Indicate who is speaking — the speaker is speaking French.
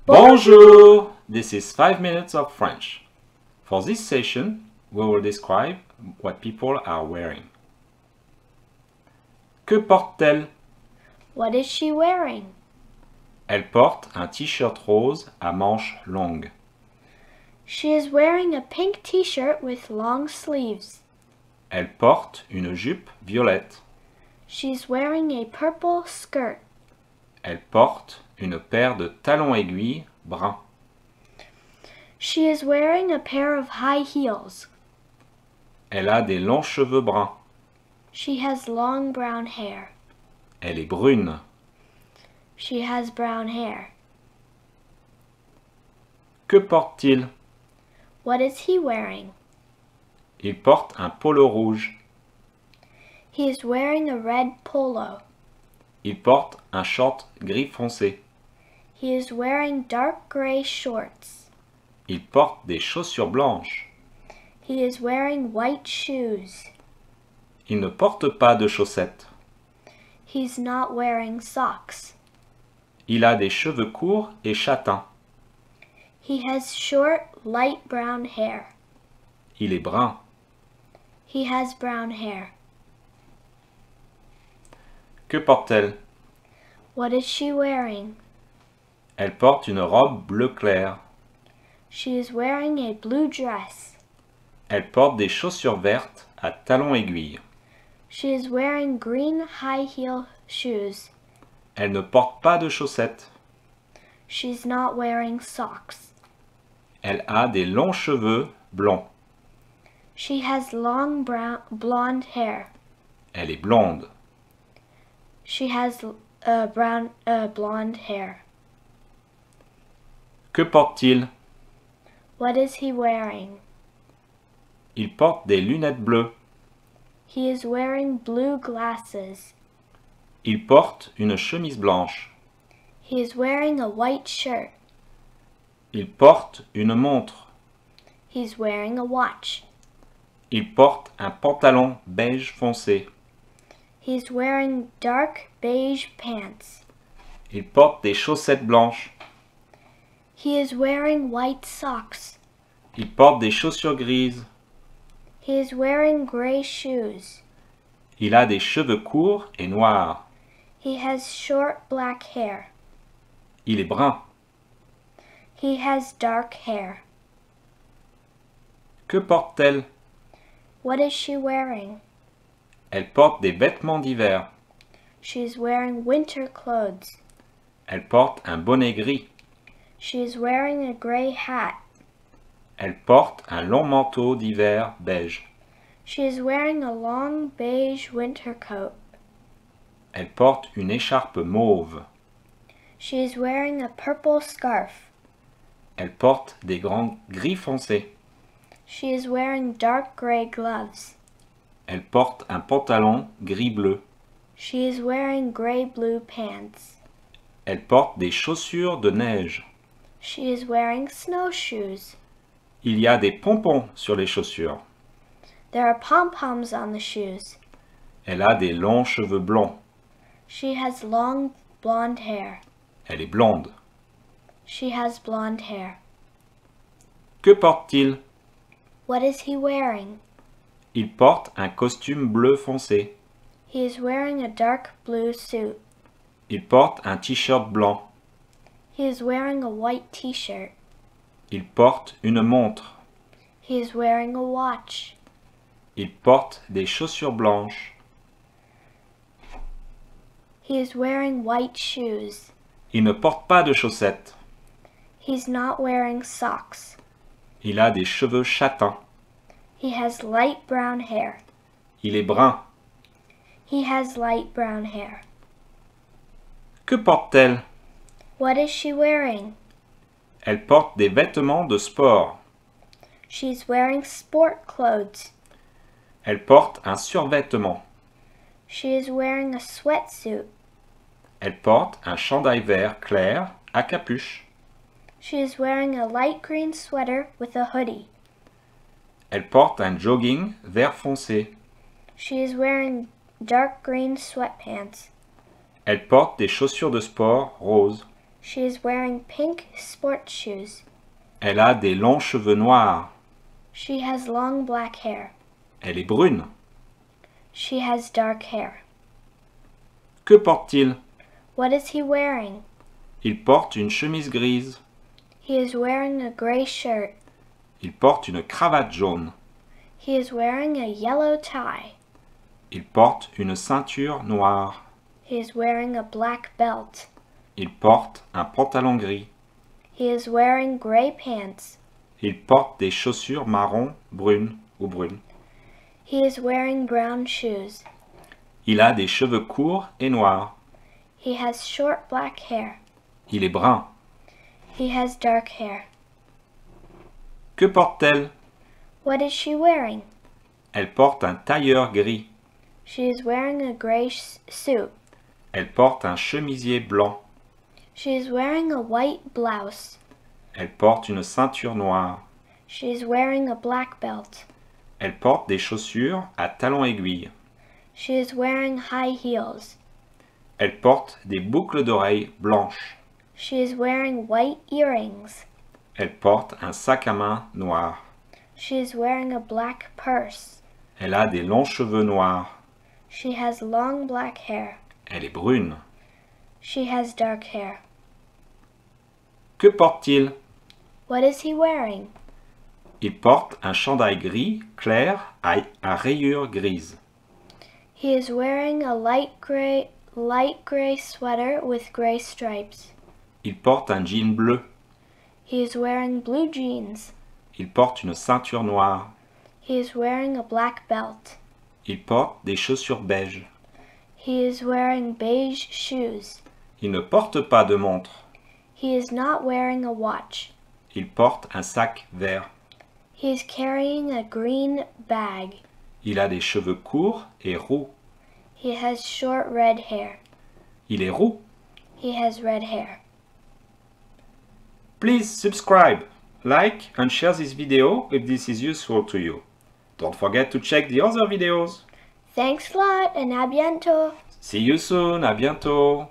Speaker 1: Bonjour! This is 5 minutes of French. For this session, we will describe what people are wearing. Que porte-t-elle?
Speaker 2: What is she wearing?
Speaker 1: Elle porte un t-shirt rose à manches longues.
Speaker 2: She is wearing a pink t-shirt with long sleeves.
Speaker 1: Elle porte une jupe violette.
Speaker 2: She's wearing a purple skirt.
Speaker 1: Elle porte une paire de talons aiguilles bruns.
Speaker 2: She is wearing a pair of high heels.
Speaker 1: Elle a des longs cheveux bruns.
Speaker 2: She has long brown hair.
Speaker 1: Elle est brune.
Speaker 2: She has brown hair.
Speaker 1: Que porte-t-il?
Speaker 2: What is he wearing?
Speaker 1: Il porte un polo rouge.
Speaker 2: He is wearing a red polo.
Speaker 1: Il porte un short gris foncé.
Speaker 2: He is wearing dark gray shorts.
Speaker 1: Il porte des chaussures blanches.
Speaker 2: He is wearing white shoes.
Speaker 1: Il ne porte pas de chaussettes.
Speaker 2: He's not wearing socks.
Speaker 1: Il a des cheveux courts et châtains.
Speaker 2: He has short, light brown hair.
Speaker 1: Il est brun.
Speaker 2: He has brown hair.
Speaker 1: Que porte-t-elle?
Speaker 2: What is she wearing?
Speaker 1: Elle porte une robe bleu clair.
Speaker 2: She is wearing a blue dress.
Speaker 1: Elle porte des chaussures vertes à talons aiguilles.
Speaker 2: She is wearing green high-heel shoes.
Speaker 1: Elle ne porte pas de chaussettes.
Speaker 2: She's not wearing socks.
Speaker 1: Elle a des longs cheveux blonds.
Speaker 2: She has long blonde hair.
Speaker 1: Elle est blonde.
Speaker 2: She has blonde hair.
Speaker 1: Que porte-t-il?
Speaker 2: What is he wearing?
Speaker 1: Il porte des lunettes bleues.
Speaker 2: He is wearing blue glasses.
Speaker 1: Il porte une chemise blanche.
Speaker 2: He is wearing a white shirt.
Speaker 1: Il porte une montre.
Speaker 2: He's wearing a watch.
Speaker 1: Il porte un pantalon beige foncé.
Speaker 2: He's wearing dark beige pants.
Speaker 1: Il porte des chaussettes blanches.
Speaker 2: He is wearing white socks.
Speaker 1: Il porte des chaussures grises.
Speaker 2: He is wearing gray shoes.
Speaker 1: Il a des cheveux courts et noirs.
Speaker 2: He has short black hair.
Speaker 1: Il est brun.
Speaker 2: He has dark hair.
Speaker 1: Que porte-t-elle?
Speaker 2: What is she wearing?
Speaker 1: Elle porte des vêtements d'hiver.
Speaker 2: She is wearing winter clothes.
Speaker 1: Elle porte un bonnet gris.
Speaker 2: She is wearing a gray hat.
Speaker 1: Elle porte un long manteau d'hiver beige.
Speaker 2: She is wearing a long beige winter coat.
Speaker 1: Elle porte une écharpe mauve.
Speaker 2: She is wearing a purple scarf.
Speaker 1: Elle porte des grands gris foncés.
Speaker 2: She is wearing dark gray gloves.
Speaker 1: Elle porte un pantalon gris-bleu.
Speaker 2: She is wearing gray-blue pants.
Speaker 1: Elle porte des chaussures de neige.
Speaker 2: She is wearing snowshoes.
Speaker 1: Il y a des pompons sur les chaussures.
Speaker 2: There are pom-poms on the shoes.
Speaker 1: Elle a des longs cheveux blonds.
Speaker 2: She has long blonde hair.
Speaker 1: Elle est blonde.
Speaker 2: She has blonde hair.
Speaker 1: Que porte-t-il?
Speaker 2: What is he wearing?
Speaker 1: Il porte un costume bleu foncé.
Speaker 2: He is wearing a dark blue suit.
Speaker 1: Il porte un t-shirt blanc.
Speaker 2: He is wearing a white t-shirt.
Speaker 1: Il porte une montre.
Speaker 2: He is wearing a watch.
Speaker 1: Il porte des chaussures blanches.
Speaker 2: He is wearing white shoes.
Speaker 1: Il ne porte pas de chaussettes.
Speaker 2: He's not wearing socks.
Speaker 1: Il a des cheveux châtains.
Speaker 2: He has light brown hair.
Speaker 1: Il est brun.
Speaker 2: He has light brown hair.
Speaker 1: Que porte-t-elle?
Speaker 2: What is she wearing?
Speaker 1: Elle porte des vêtements de sport.
Speaker 2: She's wearing sport clothes.
Speaker 1: Elle porte un survêtement.
Speaker 2: She is wearing a sweatsuit.
Speaker 1: Elle porte un chandail vert clair à capuche.
Speaker 2: She is wearing a light green sweater with a hoodie.
Speaker 1: Elle porte un jogging vert foncé.
Speaker 2: She is wearing dark green sweatpants.
Speaker 1: Elle porte des chaussures de sport roses.
Speaker 2: She is wearing pink sports shoes.
Speaker 1: Elle a des longs cheveux noirs.
Speaker 2: She has long black hair.
Speaker 1: Elle est brune.
Speaker 2: She has dark hair.
Speaker 1: Que porte-t-il?
Speaker 2: What is he wearing?
Speaker 1: Il porte une chemise grise.
Speaker 2: He is wearing a gray shirt.
Speaker 1: Il porte une cravate jaune.
Speaker 2: He is wearing a yellow tie.
Speaker 1: Il porte une ceinture noire.
Speaker 2: He is wearing a black belt.
Speaker 1: Il porte un pantalon gris.
Speaker 2: He is wearing gray pants.
Speaker 1: Il porte des chaussures marron, brunes ou brunes.
Speaker 2: He is wearing brown shoes.
Speaker 1: Il a des cheveux courts et noirs.
Speaker 2: He has short black hair.
Speaker 1: Il est brun.
Speaker 2: He has dark hair.
Speaker 1: Que porte-t-elle?
Speaker 2: What is she wearing?
Speaker 1: Elle porte un tailleur gris.
Speaker 2: She is wearing a gray suit.
Speaker 1: Elle porte un chemisier blanc.
Speaker 2: She is wearing a white blouse.
Speaker 1: Elle porte une ceinture noire.
Speaker 2: She is wearing a black belt.
Speaker 1: Elle porte des chaussures à talons aiguilles.
Speaker 2: She is wearing high heels.
Speaker 1: Elle porte des boucles d'oreilles blanches.
Speaker 2: She is wearing white earrings.
Speaker 1: Elle porte un sac à main noir.
Speaker 2: She is wearing a black purse.
Speaker 1: Elle a des longs cheveux noirs.
Speaker 2: She has long black hair.
Speaker 1: Elle est brune.
Speaker 2: She has dark hair.
Speaker 1: Que porte-t-il?
Speaker 2: What is he wearing?
Speaker 1: Il porte un chandail gris clair à rayures grises.
Speaker 2: He is wearing a light gray sweater with gray stripes.
Speaker 1: Il porte un jean bleu.
Speaker 2: He is wearing blue jeans.
Speaker 1: Il porte une ceinture noire.
Speaker 2: He is wearing a black belt.
Speaker 1: Il porte des chaussures beige.
Speaker 2: He is wearing beige shoes.
Speaker 1: Il ne porte pas de montre.
Speaker 2: He is not wearing a watch.
Speaker 1: Il porte un sac vert.
Speaker 2: He is carrying a green bag.
Speaker 1: Il a des cheveux courts et roux.
Speaker 2: He has short red hair.
Speaker 1: Il est roux.
Speaker 2: He has red hair.
Speaker 1: Please subscribe, like and share this video if this is useful to you. Don't forget to check the other videos.
Speaker 2: Thanks a lot and à bientôt.
Speaker 1: See you soon, à bientôt.